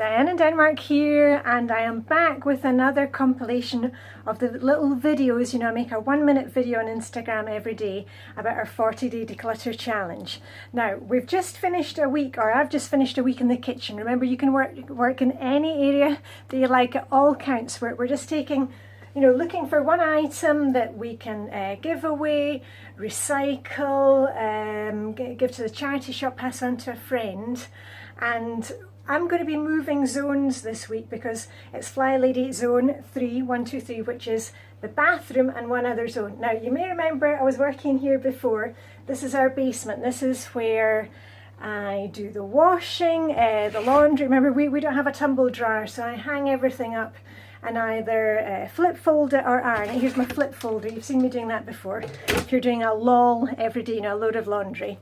Diane in Denmark here, and I am back with another compilation of the little videos. You know, I make a 1-minute video on Instagram every day about our 40-day declutter challenge. Now, we've just finished a week, or I've just finished a week in the kitchen. Remember, you can work in any area that you like. It all counts. We're just taking, you know, looking for one item that we can give away, recycle, give to the charity shop, pass on to a friend. And I'm going to be moving zones this week because it's Flylady Zone 3, 1, 2, 3, which is the bathroom and one other zone. Now, you may remember I was working here before. This is our basement. This is where I do the washing, the laundry. Remember, we don't have a tumble dryer, so I hang everything up and either flip fold it or iron it. Here's my flip folder. You've seen me doing that before. If you're doing a lol every day, you know, a load of laundry.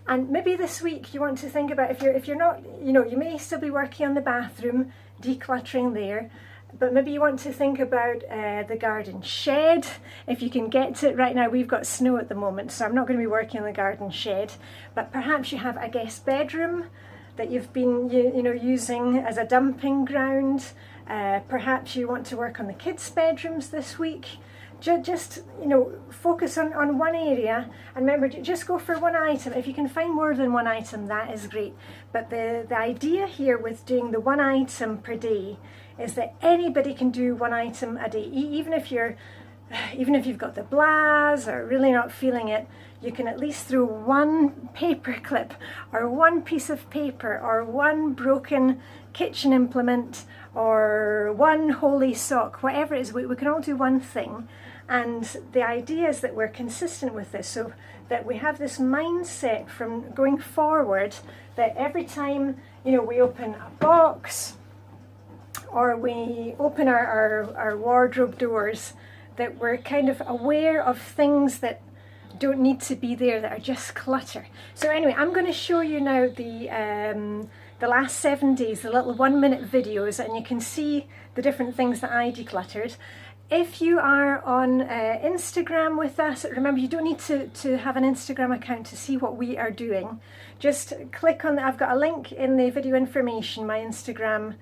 And maybe this week you want to think about, if you're not, you know, you may still be working on the bathroom, decluttering there, but maybe you want to think about the garden shed, if you can get to it. Right now we've got snow at the moment, so I'm not going to be working on the garden shed, but perhaps you have a guest bedroom that you've been, you know, using as a dumping ground. Perhaps you want to work on the kids' bedrooms this week. Just, you know, focus on one area, and remember, just go for one item. If you can find more than one item, that is great. But the idea here with doing the one item per day is that anybody can do one item a day. Even if you've got the blahs or really not feeling it, you can at least throw one paper clip or one piece of paper or one broken kitchen implement or one holy sock, whatever it is. We can all do one thing. And the idea is that we're consistent with this, so that we have this mindset from going forward that every time, you know, we open a box or we open our wardrobe doors, that we're kind of aware of things that don't need to be there, that are just clutter. So anyway, I'm going to show you now the last 7 days, the little 1-minute videos, and you can see the different things that I decluttered. If you are on Instagram with us, remember, you don't need to have an Instagram account to see what we are doing. Just click on, I've got a link in the video information, my Instagram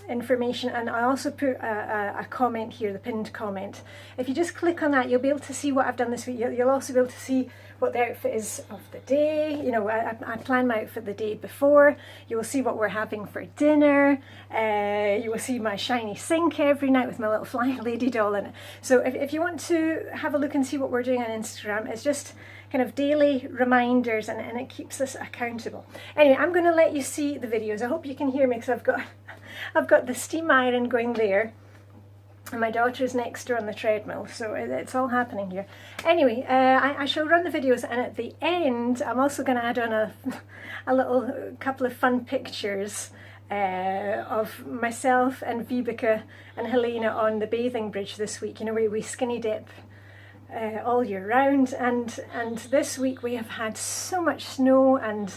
information, and I also put a comment here, the pinned comment. If you just click on that, you'll be able to see what I've done this week. You'll also be able to see what the outfit is of the day. You know, I plan my outfit the day before. You will see what we're having for dinner. You will see my shiny sink every night with my little Flylady doll in it. So if you want to have a look and see what we're doing on Instagram, it's just kind of daily reminders, and it keeps us accountable. Anyway, I'm going to let you see the videos. I hope you can hear me, because I've got the steam iron going there, and my daughter's next door on the treadmill, so it's all happening here. Anyway, I shall run the videos, and at the end I'm also going to add on a little couple of fun pictures of myself and Vibeke and Helena on the bathing bridge this week. You know, we skinny dip all year round, and this week we have had so much snow, and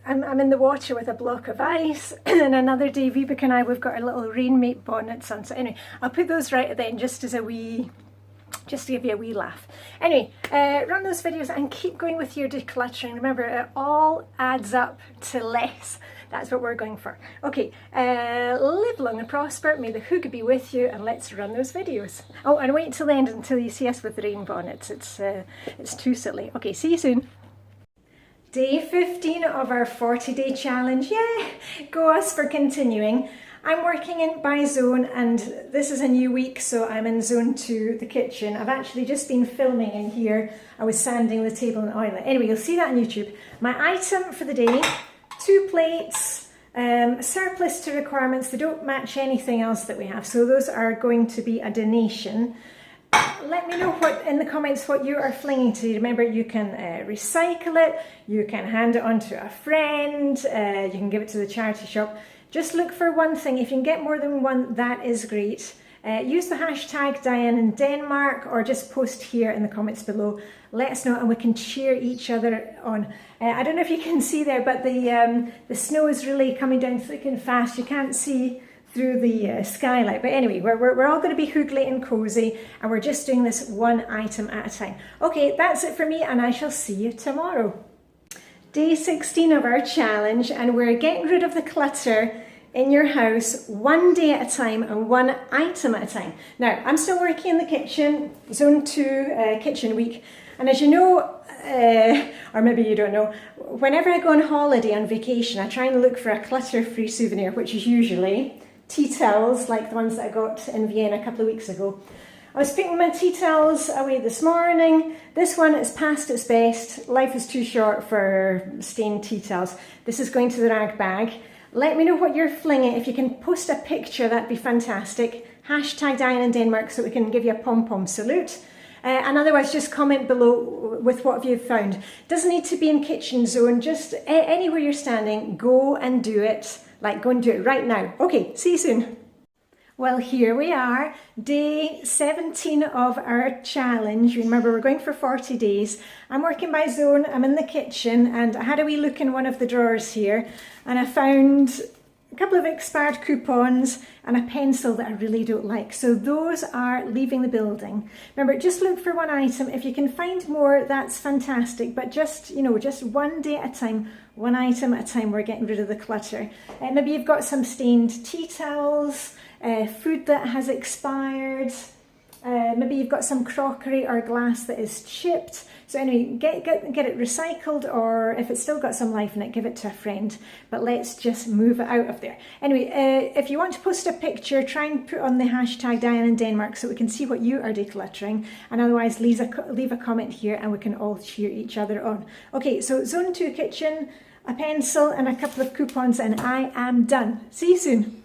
I'm in the water with a block of ice. And another day Vibeke and I, we've got our little rainmate bonnets on. So anyway, I'll put those right at the end, just to give you a wee laugh. Anyway, run those videos and keep going with your decluttering. Remember, it all adds up to less. That's what we're going for. Okay, live long and prosper. May the hoog be with you, and let's run those videos. Oh, and wait till the end until you see us with the rain bonnets. It's too silly. Okay, see you soon. Day 15 of our 40-day challenge. Yeah, go us for continuing. I'm working in by zone, and this is a new week, so I'm in zone 2, the kitchen. I've actually just been filming in here. I was sanding the table and oiling it. Anyway, you'll see that on YouTube. My item for the day: 2 plates, surplus to requirements. They don't match anything else that we have, so those are going to be a donation. Let me know in the comments what you are flinging to. Remember, you can recycle it, you can hand it on to a friend, you can give it to the charity shop. Just look for one thing. If you can get more than one, that is great. Use the hashtag Diane in Denmark, or just post here in the comments below. Let us know, and we can cheer each other on. I don't know if you can see there, but the snow is really coming down thick and fast. You can't see through the skylight. But anyway, we're all going to be hoogly and cozy, and we're just doing this one item at a time. Okay, that's it for me, and I shall see you tomorrow. Day 16 of our challenge, and we're getting rid of the clutter in your house one day at a time and one item at a time. Now, I'm still working in the kitchen, Zone 2 kitchen week, and as you know, or maybe you don't know, whenever I go on holiday, on vacation, I try and look for a clutter-free souvenir, which is usually tea towels, like the ones that I got in Vienna a couple of weeks ago. I was putting my tea towels away this morning. This one is past its best. Life is too short for stained tea towels. This is going to the rag bag. Let me know what you're flinging. If you can post a picture, that'd be fantastic. Hashtag Diane in Denmark so we can give you a pom-pom salute. And otherwise, just comment below with what you've found. Doesn't need to be in kitchen zone, just anywhere you're standing, go and do it. Like, go and do it right now. Okay, see you soon. Well, here we are, day 17 of our challenge. Remember, we're going for 40 days. I'm working by zone, I'm in the kitchen, and I had a wee look in one of the drawers here, and I found a couple of expired coupons and a pencil that I really don't like. So those are leaving the building. Remember, just look for one item. If you can find more, that's fantastic, but just, you know, just one day at a time, one item at a time, we're getting rid of the clutter. Maybe you've got some stained tea towels, food that has expired, maybe you've got some crockery or glass that is chipped. So anyway, get it recycled, or if it's still got some life in it, give it to a friend. But let's just move it out of there. Anyway, if you want to post a picture, try and put on the hashtag Diane in Denmark so we can see what you are decluttering. And otherwise, leave a comment here and we can all cheer each other on. Okay, so Zone 2 kitchen, a pencil and a couple of coupons, and I am done. See you soon.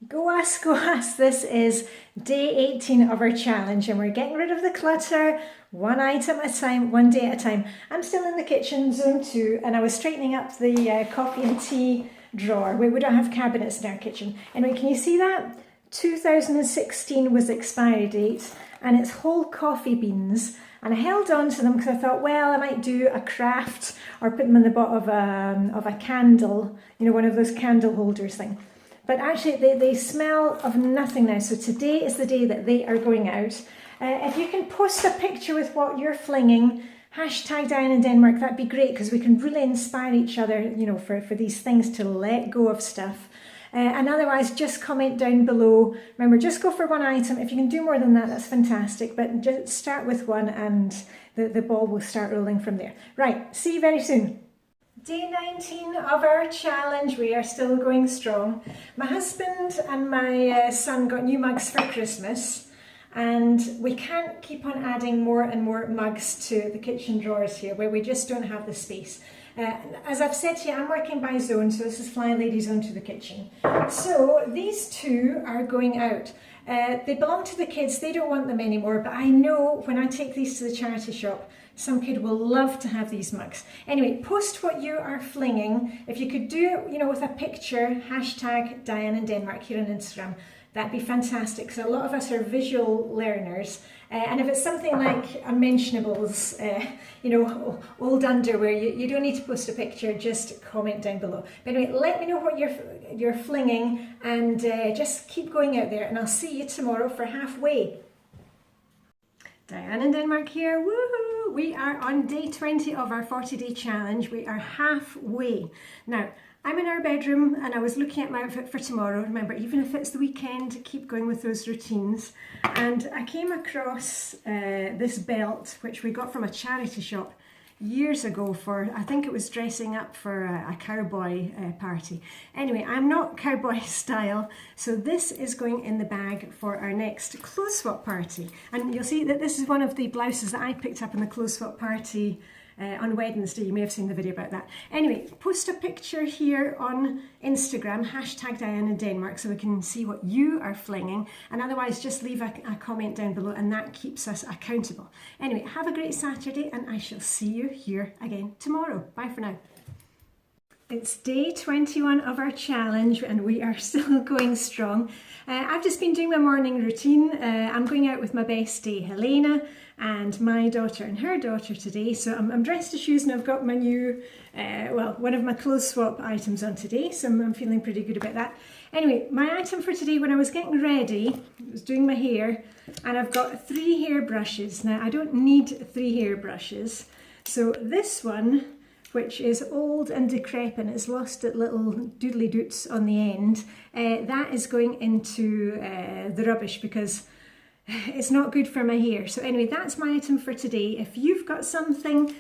Go ask, go ask. This is day 18 of our challenge, and we're getting rid of the clutter one item at a time, one day at a time. I'm still in the kitchen, Zone 2, and I was straightening up the coffee and tea drawer. We don't have cabinets in our kitchen. Anyway, can you see that? 2016 was the expiry date, and it's whole coffee beans. And I held on to them because I thought, well, I might do a craft or put them in the bottom of a candle, you know, one of those candle holders thing. But actually, they smell of nothing now. So today is the day that they are going out. If you can post a picture with what you're flinging, hashtag Diane in Denmark, that'd be great, because we can really inspire each other, you know, for these things to let go of stuff. And otherwise, just comment down below. Remember, just go for one item. If you can do more than that, that's fantastic. But just start with one and the ball will start rolling from there. Right, see you very soon. Day 19 of our challenge. We are still going strong. My husband and my son got new mugs for Christmas, and we can't keep on adding more and more mugs to the kitchen drawers here where we just don't have the space. As I've said to you, I'm working by zone, so this is Flylady Zone to the kitchen. So these two are going out. They belong to the kids, they don't want them anymore, but I know when I take these to the charity shop, some kid will love to have these mugs. Anyway, post what you are flinging. If you could do it, you know, with a picture, hashtag Diane in Denmark here on Instagram, that'd be fantastic, because a lot of us are visual learners. And if it's something like unmentionables, you know, old underwear, you don't need to post a picture, just comment down below. But anyway, let me know what you're flinging, and just keep going out there, and I'll see you tomorrow for halfway. Diane in Denmark here, woohoo! We are on day 20 of our 40-day challenge. We are halfway. Now, I'm in our bedroom and I was looking at my outfit for tomorrow. Remember, even if it's the weekend, keep going with those routines. And I came across this belt, which we got from a charity shop years ago for, I think it was dressing up for a cowboy party. Anyway, I'm not cowboy style, so this is going in the bag for our next clothes swap party. And you'll see that this is one of the blouses that I picked up in the clothes swap party on Wednesday. You may have seen the video about that. Anyway, post a picture here on Instagram, hashtag Diane in Denmark, so we can see what you are flinging, and otherwise just leave a comment down below, and that keeps us accountable. Anyway, have a great Saturday, and I shall see you here again tomorrow. Bye for now. It's day 21 of our challenge, and we are still going strong. I've just been doing my morning routine. I'm going out with my bestie Helena and my daughter and her daughter today. So I'm dressed to shoes, and I've got my new, well, one of my clothes swap items on today. So I'm feeling pretty good about that. Anyway, my item for today, when I was getting ready, I was doing my hair, and I've got 3 hair brushes. Now, I don't need 3 hair brushes. So this one which is old and decrepit, it's lost its little doodly doots on the end, that is going into the rubbish because it's not good for my hair. So anyway, that's my item for today. If you've got something,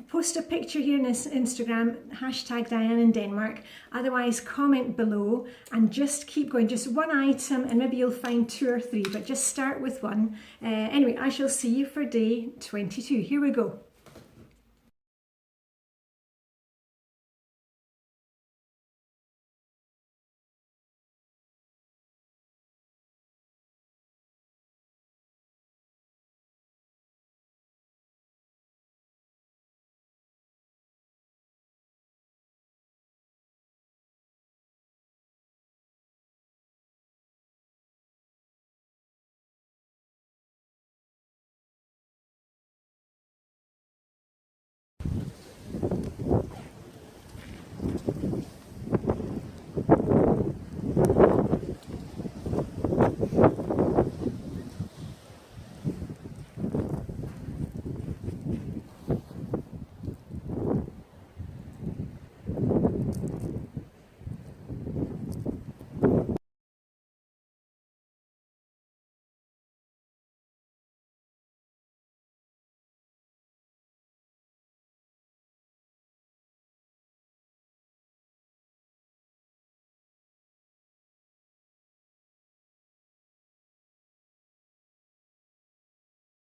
post a picture here on Instagram, hashtag Diane in Denmark. Otherwise, comment below and just keep going. Just one item and maybe you'll find 2 or 3, but just start with one. Anyway, I shall see you for day 22. Here we go.